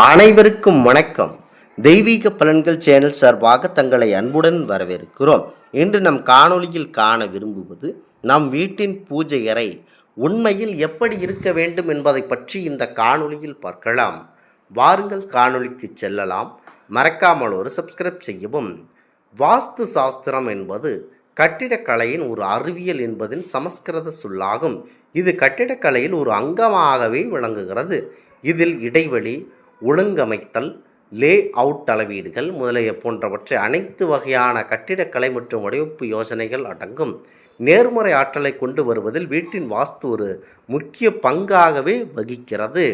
அனைவருக்கும் வணக்கம். தெய்வீக பலன்கள் சேனல் சார்பாக தங்களை அன்புடன் வரவேற்கிறோம். இன்று நம் காணொளியில் காண விரும்புவது நம் வீட்டின் பூஜை அறை உண்மையில் எப்படி இருக்க வேண்டும் என்பதை பற்றி இந்த காணொளியில் பார்க்கலாம். வாருங்கள் காணொளிக்கு செல்லலாம். மறக்காமல் ஒரு சப்ஸ்கிரைப் செய்யவும். வாஸ்து சாஸ்திரம் என்பது கட்டிடக்கலையின் ஒரு அறிவியல் என்பதின் சமஸ்கிருத சொல்லாகும். இது கட்டிடக்கலையில் ஒரு அங்கமாகவே விளங்குகிறது. இதில் இடைவெளி, ஒழுங்கமைத்தல், லே அவுட் அளவீடுகள் முதலிய போன்றவற்றை அனைத்து வகையான கட்டிடக்கலை மற்றும் வடிவமைப்பு யோசனைகள் அடங்கும். நேர்மறை ஆற்றலை கொண்டு வருவதில் வீட்டின் வாஸ்து ஒரு முக்கிய பங்காகவே வகிக்கிறது.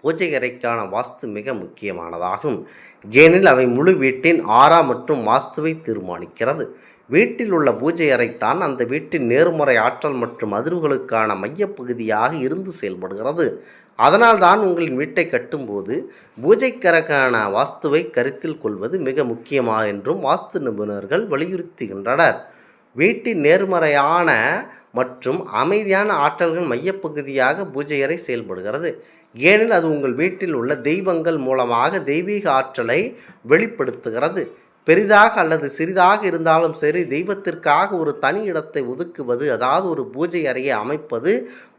பூஜை அறைக்கான வாஸ்து மிக முக்கியமானதாகும். ஏனெனில் அவை முழு வீட்டின் ஆறா மற்றும் வாஸ்துவை தீர்மானிக்கிறது. வீட்டில் உள்ள பூஜை அறைத்தான் அந்த வீட்டின் நேர்மறை ஆற்றல் மற்றும் அதிர்வுகளுக்கான மையப்பகுதியாக இருந்து செயல்படுகிறது. அதனால்தான் உங்களின் வீட்டை கட்டும்போது பூஜைக்கறைக்கான வாஸ்துவை கருத்தில் கொள்வது மிக முக்கியமாக என்றும் வாஸ்து நிபுணர்கள் வலியுறுத்துகின்றனர். வீட்டின் நேர்மறையான மற்றும் அமைதியான ஆற்றல்கள் மையப்பகுதியாக பூஜை அறை செயல்படுகிறது. ஏனெனில் அது உங்கள் வீட்டில் உள்ள தெய்வங்கள் மூலமாக தெய்வீக ஆற்றலை வெளிப்படுத்துகிறது. பெரிதாக அல்லது சிறிதாக இருந்தாலும் சரி, தெய்வத்திற்காக ஒரு தனி இடத்தை ஒதுக்குவது, அதாவது ஒரு பூஜை அறையை அமைப்பது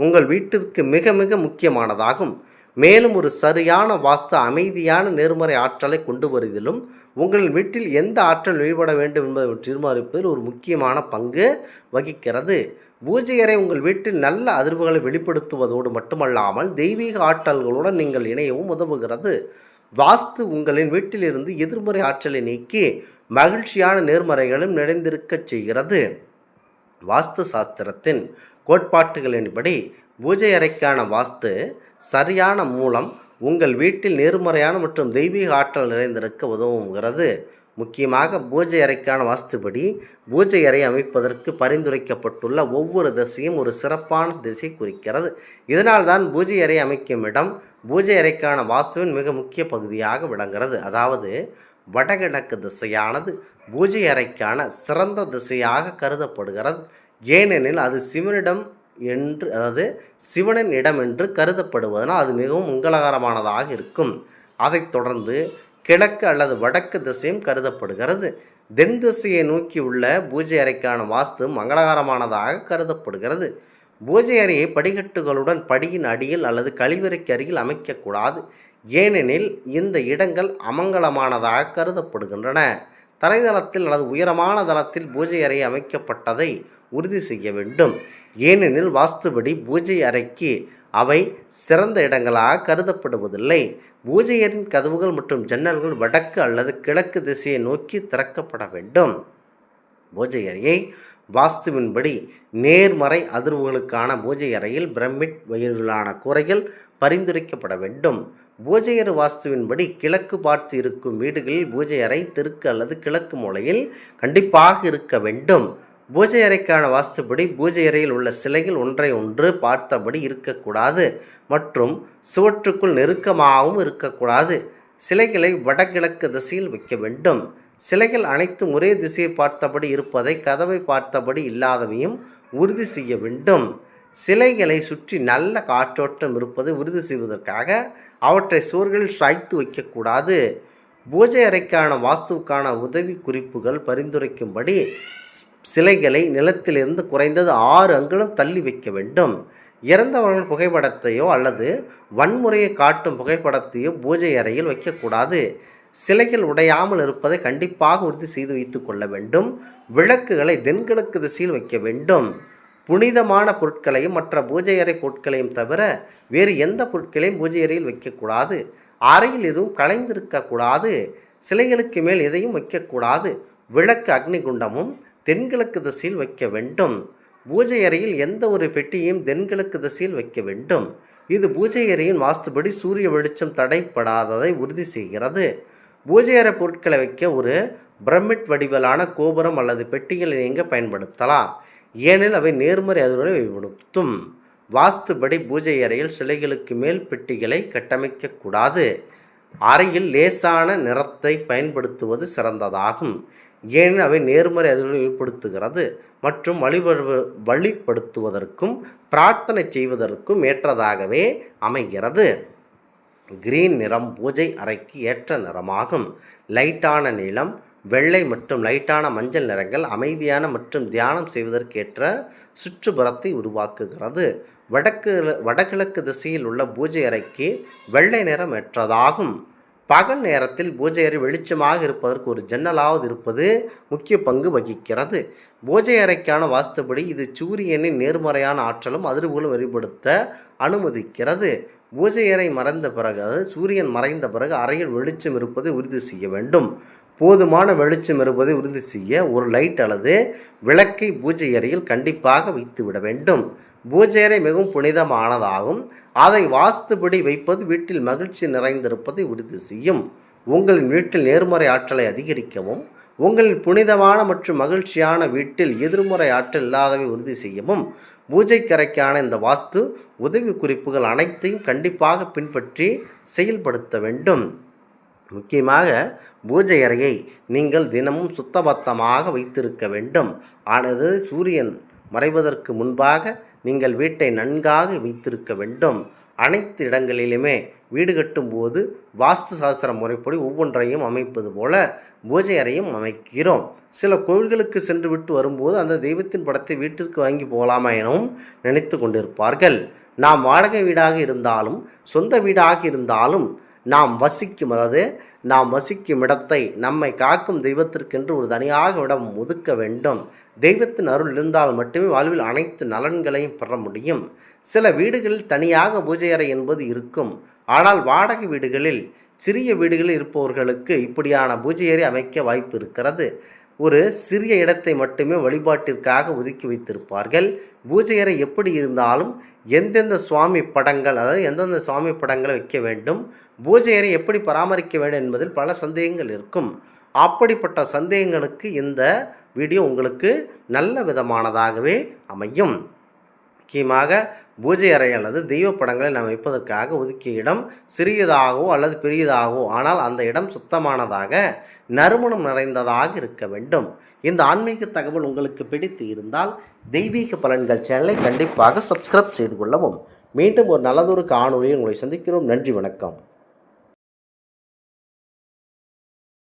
உங்கள் வீட்டிற்கு மிக மிக முக்கியமானதாகும். மேலும் ஒரு சரியான வாஸ்து அமைதியான நேர்மறை ஆற்றலை கொண்டு வருவதிலும் உங்கள் வீட்டில் எந்த ஆற்றல் வெளிப்பட வேண்டும் என்பதை தீர்மானிப்பதில் ஒரு முக்கியமான பங்கு வகிக்கிறது. பூஜை அறை உங்கள் வீட்டில் நல்ல அதிர்வுகளை வெளிப்படுத்துவதோடு மட்டுமல்லாமல் தெய்வீக ஆற்றல்களுடன் நீங்கள் இணையவும் உதவுகிறது. வாஸ்து உங்களின் வீட்டிலிருந்து எதிர்மறை ஆற்றலை நீக்கி மகிழ்ச்சியான நேர்மறைகளும் நிறைந்திருக்கச் செய்கிறது. வாஸ்து சாஸ்திரத்தின் கோட்பாட்டுகளின்படி பூஜை அறைக்கான வாஸ்து சரியான மூலம் உங்கள் வீட்டில் நேர்மறையான மற்றும் தெய்வீக ஆற்றல் நிறைந்திருக்க உதவுகிறது. முக்கியமாக பூஜை அறைக்கான வாஸ்துபடி பூஜை அறை அமைப்பதற்கு பரிந்துரைக்கப்பட்டுள்ள ஒவ்வொரு திசையும் ஒரு சிறப்பான திசை குறிக்கிறது. இதனால் தான் பூஜை அறை அமைக்கும் இடம் பூஜை அறைக்கான வாஸ்துவின் மிக முக்கிய பகுதியாக விளங்குகிறது. அதாவது வடகிழக்கு திசையானது பூஜை அறைக்கான சிறந்த திசையாக கருதப்படுகிறது. ஏனெனில் அது சிவனின் இடம் என்று கருதப்படுவதனால் அது மிகவும் மங்களகரமானதாக இருக்கும். அதைத் தொடர்ந்து கிழக்கு அல்லது வடக்கு திசையும் கருதப்படுகிறது. தென் திசையை நோக்கி உள்ள பூஜை அறைக்கான வாஸ்து மங்களகரமானதாக கருதப்படுகிறது. பூஜை அறையை படிக்கட்டுகளுடன் படியின் அடியில் அல்லது கழிவறைக்கு அருகில் அமைக்கக்கூடாது. ஏனெனில் இந்த இடங்கள் அமங்கலமானதாக கருதப்படுகின்றன. தரைதளத்தில் அல்லது உயரமான தளத்தில் பூஜை அறை அமைக்கப்பட்டதை உறுதி செய்ய வேண்டும். ஏனெனில் வாஸ்துபடி பூஜை அறைக்கு அவை சிறந்த இடங்களாக கருதப்படுவதில்லை. பூஜை அறையின் கதவுகள் மற்றும் ஜன்னல்கள் வடக்கு அல்லது கிழக்கு திசையை நோக்கி திறக்கப்பட வேண்டும். பூஜை அறையை வாஸ்துவின்படி நேர்மறை அதிர்வுகளுக்கான பூஜை அறையில் பிரமிட் வகையிலான கூரைகள் பரிந்துரைக்கப்பட வேண்டும். பூஜை அறை வாஸ்துவின்படி கிழக்கு பார்த்து இருக்கும் வீடுகளில் பூஜை அறை தெற்கு அல்லது கிழக்கு மூலையில் கண்டிப்பாக இருக்க வேண்டும். பூஜை அறைக்கான வாஸ்துப்படி பூஜை அறையில் உள்ள சிலைகள் ஒன்றை ஒன்று பார்த்தபடி இருக்கக்கூடாது மற்றும் சுவற்றுக்குள் நெருக்கமாகவும் இருக்கக்கூடாது. சிலைகளை வடகிழக்கு திசையில் வைக்க வேண்டும். சிலைகள் அனைத்தும் ஒரே திசையை பார்த்தபடி இருப்பதை, கதவை பார்த்தபடி இல்லாதவையும் உறுதி செய்ய வேண்டும். சிலைகளை சுற்றி நல்ல காற்றோட்டம் இருப்பதை உறுதி செய்வதற்காக அவற்றை சுவர்களில் சாய்த்து வைக்கக்கூடாது. பூஜை அறைக்கான வாஸ்துவுக்கான உதவி குறிப்புகள் பரிந்துரைக்கும்படி சிலைகளை நிலத்திலிருந்து குறைந்தது 6 அங்குலம் தள்ளி வைக்க வேண்டும். இறந்தவர்கள் புகைப்படத்தையோ அல்லது வன்முறையை காட்டும் புகைப்படத்தையோ பூஜை அறையில் வைக்கக்கூடாது. சிலைகள் உடையாமல் இருப்பதை கண்டிப்பாக உறுதி செய்து வைத்து கொள்ள வேண்டும். விளக்குகளை தென்கிழக்கு திசையில் வைக்க வேண்டும். புனிதமான பொருட்களையும் மற்ற பூஜை அறை பொருட்களையும் தவிர வேறு எந்த பொருட்களையும் பூஜை அறையில் வைக்கக்கூடாது. அறையில் எதுவும் கலைந்திருக்கக்கூடாது. சிலைகளுக்கு மேல் எதையும் வைக்கக்கூடாது. விளக்கு அக்னிகுண்டமும் தென்கிழக்கு திசையில் வைக்க வேண்டும். பூஜை அறையில் எந்த ஒரு பெட்டியையும் தென்கிழக்கு திசையில் வைக்க வேண்டும். இது பூஜை அறையின் வாஸ்துபடி சூரிய வெளிச்சம் தடைப்படாததை உறுதி செய்கிறது. பூஜை அறை பொருட்களை வைக்க ஒரு பிரமிட் வடிவிலான கோபுரம் அல்லது பெட்டிகளை நீங்கள் பயன்படுத்தலாம். ஏனெனில் அவை நேர்மறை அதிர்வுகளை வெளிப்படுத்தும். வாஸ்துபடி பூஜை அறையில் சிலைகளுக்கு மேல் பெட்டிகளை கட்டமைக்கக்கூடாது. அறையில் லேசான நிறத்தை பயன்படுத்துவது சிறந்ததாகும். ஏனெனில் அவை நேர்மறை அதிர்வுகளை வெளிப்படுத்துகிறது மற்றும் வழிபடுத்துவதற்கும் பிரார்த்தனை செய்வதற்கும் ஏற்றதாகவே அமைகிறது. கிரீன் நிறம் பூஜை அறைக்கு ஏற்ற நிறமாகும். லைட்டான நீலம், வெள்ளை மற்றும் லைட்டான மஞ்சள் நிறங்கள் அமைதியான மற்றும் தியானம் செய்வதற்கேற்ற சுற்றுப்புறத்தை உருவாக்குகிறது. வடகிழக்கு திசையில் உள்ள பூஜை அறைக்கு வெள்ளை நிறம் ஏற்றதாகும். பகல் நேரத்தில் பூஜை அறை வெளிச்சமாக இருப்பதற்கு ஒரு ஜன்னலாவது இருப்பது முக்கிய பங்கு வகிக்கிறது. பூஜை அறைக்கான வாஸ்துபடி இது சூரியனின் நேர்மறையான ஆற்றலும் அதிர்வுகளும் வெளிப்படுத்த அனுமதிக்கிறது. பூஜை அறை மறைந்த பிறகு, சூரியன் மறைந்த பிறகு அறையில் வெளிச்சம் இருப்பதை உறுதி செய்ய வேண்டும். போதுமான வெளிச்சம் இருப்பதை உறுதி செய்ய ஒரு லைட் அல்லது விளக்கை பூஜை அறையில் கண்டிப்பாக வைத்துவிட வேண்டும். பூஜை அறை மிகவும் புனிதமானதாகும். அதை வாஸ்துபடி வைப்பது வீட்டில் மகிழ்ச்சி நிறைந்திருப்பதை உறுதி செய்யும். உங்களின் வீட்டில் நேர்மறை ஆற்றலை அதிகரிக்கவும், உங்களின் புனிதமான மற்றும் மகிழ்ச்சியான வீட்டில் எதிர்மறை ஆற்றல் இல்லாதவை உறுதி செய்யவும் பூஜைக்கறைக்கான இந்த வாஸ்து உதவி குறிப்புகள் அனைத்தையும் கண்டிப்பாக பின்பற்றி செயல்படுத்த வேண்டும். முக்கியமாக பூஜை அறையை நீங்கள் தினமும் சுத்தபத்தமாக வைத்திருக்க வேண்டும். ஆனது சூரியன் மறைவதற்கு முன்பாக நீங்கள் வீட்டை நன்காக வைத்திருக்க வேண்டும். அனைத்து இடங்களிலுமே வீடு கட்டும்போது வாஸ்து சாஸ்திர முறைப்படி ஒவ்வொன்றையும் அமைப்பது போல பூஜை அறையும் அமைக்கிறோம். சில கோவில்களுக்கு சென்று விட்டு வரும்போது அந்த தெய்வத்தின் படத்தை வீட்டிற்கு வாங்கி போகலாமா எனவும் நினைத்து கொண்டிருப்பார்கள். நாம் வாடகை வீடாக இருந்தாலும் சொந்த வீடாக இருந்தாலும் நாம் வசிக்கும் இடத்தை நம்மை காக்கும் தெய்வத்திற்கென்று ஒரு தனியாக இடம் ஒதுக்க வேண்டும். தெய்வத்தின் அருள் இருந்தால் மட்டுமே வாழ்வில் அனைத்து நலன்களையும் பெற முடியும். சில வீடுகளில் தனியாக பூஜை அறை என்பது இருக்கும். ஆனால் வாடகை வீடுகளில், சிறிய வீடுகளில் இருப்பவர்களுக்கு இப்படியான பூஜை அறை அமைக்க வாய்ப்பு இருக்கிறது. ஒரு சிறிய இடத்தை மட்டுமே வழிபாட்டிற்காக ஒதுக்கி வைத்திருப்பார்கள். பூஜை அறை எப்படி இருந்தாலும் எந்தெந்த சுவாமி படங்களை வைக்க வேண்டும், பூஜை அறை எப்படி பராமரிக்க வேண்டும் என்பதில் பல சந்தேகங்கள் இருக்கும். அப்படிப்பட்ட சந்தேகங்களுக்கு இந்த வீடியோ உங்களுக்கு நல்ல விதமானதாகவே அமையும். முக்கியமாக பூஜை அறை அல்லது தெய்வ படங்களை நாம் வைப்பதற்காக ஒதுக்கிய இடம் சிறியதாகவோ அல்லது பெரியதாகவோ, ஆனால் அந்த இடம் சுத்தமானதாக நறுமணம் நிறைந்ததாக இருக்க வேண்டும். இந்த ஆன்மீக தகவல் உங்களுக்கு பிடித்து இருந்தால் தெய்வீக பலன்கள் சேனலை கண்டிப்பாக சப்ஸ்கிரைப் செய்து கொள்ளவும். மீண்டும் ஒரு நல்லதொரு காணொலியில் உங்களை சந்திக்கிறோம். நன்றி, வணக்கம்.